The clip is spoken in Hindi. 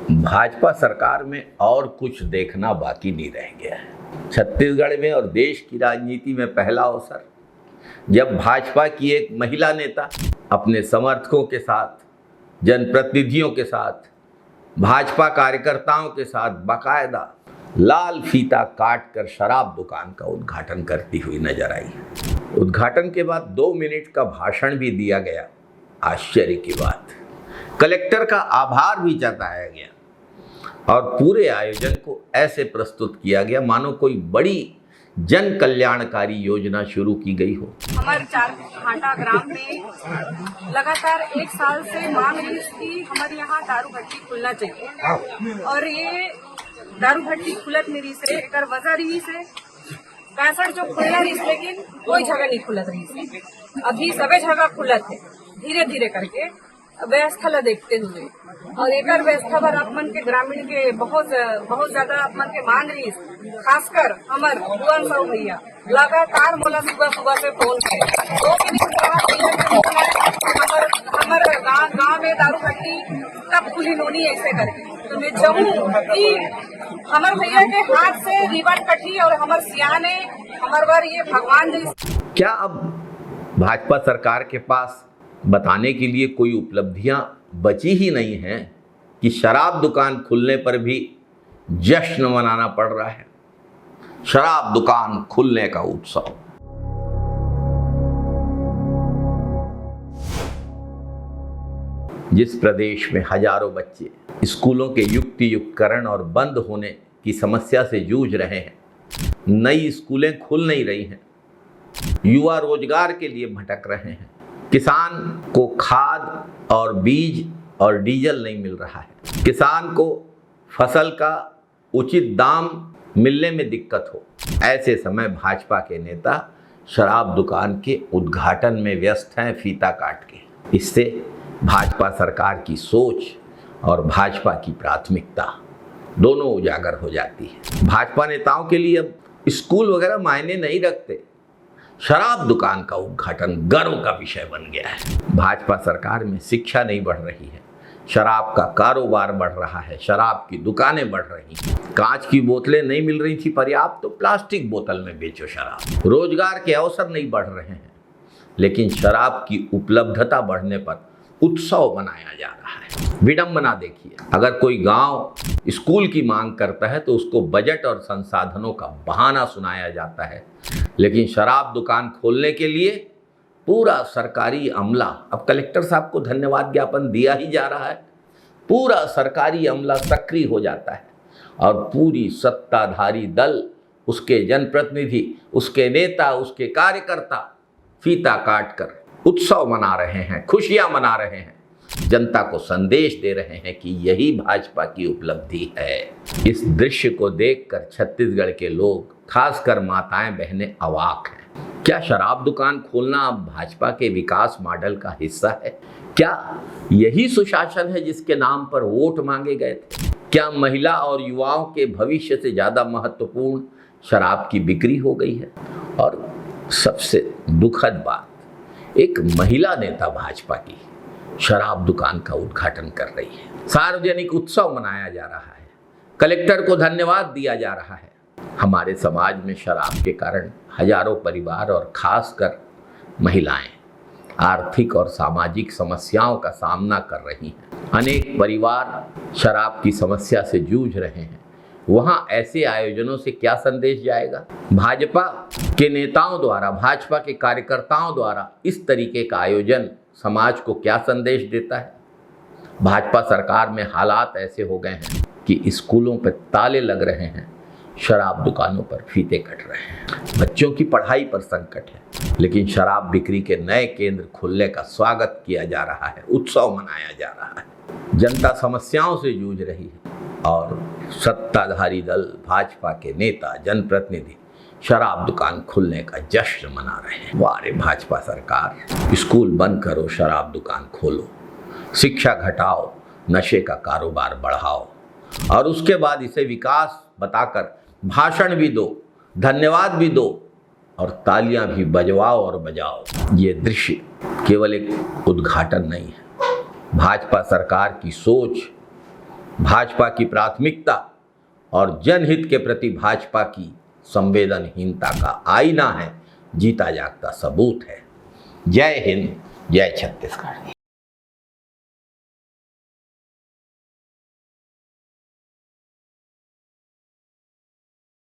भाजपा सरकार में और कुछ देखना बाकी नहीं रह गया है। छत्तीसगढ़ में और देश की राजनीति में पहला अवसर जब भाजपा की एक महिला नेता अपने समर्थकों के साथ, जनप्रतिनिधियों के साथ, भाजपा कार्यकर्ताओं के साथ बाकायदा लाल फीता काट कर शराब दुकान का उद्घाटन करती हुई नजर आई। उद्घाटन के बाद 2 मिनट का भाषण भी दिया गया। आश्चर्य की बात, कलेक्टर का आभार भी जताया गया और पूरे आयोजन को ऐसे प्रस्तुत किया गया मानो कोई बड़ी जन कल्याणकारी योजना शुरू की गई हो। हमारे चारघाटा ग्राम में लगातार 1 साल से मांग रही थी हमारे यहाँ दारू भट्टी खुलना चाहिए, और ये दारू भट्टी खुलत नहीं रही से एक वजह रही से 65 जो खुलना रही, लेकिन कोई जगह नहीं खुलत रही से। अभी सभी जगह खुलत है धीरे धीरे करके व्यवस्था ला देखते हुए, और एक व्यवस्था पर अपन के ग्रामीण के बहुत ज्यादा अपन के मांग रही, खासकर हमार भुवन साहू भैया लगातार मोला सुबह से फोन करे हमारे गाँव में दारू भट्टी कब खुली नोनी ऐसे करके, तो मैं चाहूँ कि हमारे भैया के हाथ से रिबन कटी और हमारे सियाने हमारे बार ये भगवान जी। क्या अब भाजपा सरकार के पास बताने के लिए कोई उपलब्धियां बची ही नहीं हैं कि शराब दुकान खुलने पर भी जश्न मनाना पड़ रहा है? शराब दुकान खुलने का उत्सव। जिस प्रदेश में हजारों बच्चे स्कूलों के युक्तियुक्तकरण और बंद होने की समस्या से जूझ रहे हैं, नई स्कूलें खुल नहीं रही हैं, युवा रोजगार के लिए भटक रहे हैं, किसान को खाद और बीज और डीजल नहीं मिल रहा है, किसान को फसल का उचित दाम मिलने में दिक्कत हो, ऐसे समय भाजपा के नेता शराब दुकान के उद्घाटन में व्यस्त हैं फीता काट के। इससे भाजपा सरकार की सोच और भाजपा की प्राथमिकता दोनों उजागर हो जाती है। भाजपा नेताओं के लिए अब स्कूल वगैरह मायने नहीं रखते, शराब दुकान का उद्घाटन गर्व का विषय बन गया है। भाजपा सरकार में शिक्षा नहीं बढ़ रही है, शराब का कारोबार बढ़ रहा है, शराब की दुकानें बढ़ रही हैं। कांच की बोतलें नहीं मिल रही थी पर्याप्त, तो प्लास्टिक बोतल में बेचो शराब। रोजगार के अवसर नहीं बढ़ रहे हैं, लेकिन शराब की उपलब्धता बढ़ने पर उत्सव मनाया जा रहा है। विडंबना देखिए, अगर कोई गांव स्कूल की मांग करता है तो उसको बजट और संसाधनों का बहाना सुनाया जाता है, लेकिन शराब दुकान खोलने के लिए पूरा सरकारी अमला, अब कलेक्टर साहब को धन्यवाद ज्ञापन दिया ही जा रहा है, पूरा सरकारी अमला सक्रिय हो जाता है और पूरी सत्ताधारी दल, उसके जनप्रतिनिधि, उसके नेता, उसके कार्यकर्ता फीता काट कर उत्सव मना रहे हैं, खुशियां मना रहे हैं, जनता को संदेश दे रहे हैं कि यही भाजपा की उपलब्धि है। इस दृश्य को देखकर छत्तीसगढ़ के लोग, खासकर माताएं बहनें अवाक हैं। क्या शराब दुकान खोलना अब भाजपा के विकास मॉडल का हिस्सा है? क्या यही सुशासन है जिसके नाम पर वोट मांगे गए थे? क्या महिला और युवाओं के भविष्य से ज्यादा महत्वपूर्ण शराब की बिक्री हो गई है? और सबसे दुखद बात, एक महिला नेता भाजपा की शराब दुकान का उद्घाटन कर रही है, सार्वजनिक उत्सव मनाया जा रहा है, कलेक्टर को धन्यवाद दिया जा रहा है। हमारे समाज में शराब के कारण हजारों परिवार और खासकर महिलाएं आर्थिक और सामाजिक समस्याओं का सामना कर रही हैं। अनेक परिवार शराब की समस्या से जूझ रहे हैं। वहां ऐसे आयोजनों से क्या संदेश जाएगा? भाजपा के नेताओं द्वारा, भाजपा के कार्यकर्ताओं द्वारा इस तरीके का आयोजन समाज को क्या संदेश देता है? भाजपा सरकार में हालात ऐसे हो गए हैं कि स्कूलों पर ताले लग रहे हैं, शराब दुकानों पर फीते कट रहे हैं, बच्चों की पढ़ाई पर संकट है, लेकिन शराब बिक्री के नए केंद्र खुलने का स्वागत किया जा रहा है, उत्सव मनाया जा रहा है। जनता समस्याओं से जूझ रही है और सत्ताधारी दल, भाजपा के नेता, जनप्रतिनिधि शराब दुकान खुलने का जश्न मना रहे हैं। वाह रे भाजपा सरकार, स्कूल बंद करो, शराब दुकान खोलो, शिक्षा घटाओ, नशे का कारोबार बढ़ाओ और उसके बाद इसे विकास बताकर भाषण भी दो, धन्यवाद भी दो और तालियां भी बजवाओ और बजाओ। ये दृश्य केवल एक उद्घाटन नहीं है, भाजपा सरकार की सोच भाजपा की प्राथमिकता और जनहित के प्रति भाजपा की संवेदनहीनता का आईना है, जीता जागता सबूत है। जय हिंद, जय छत्तीसगढ़।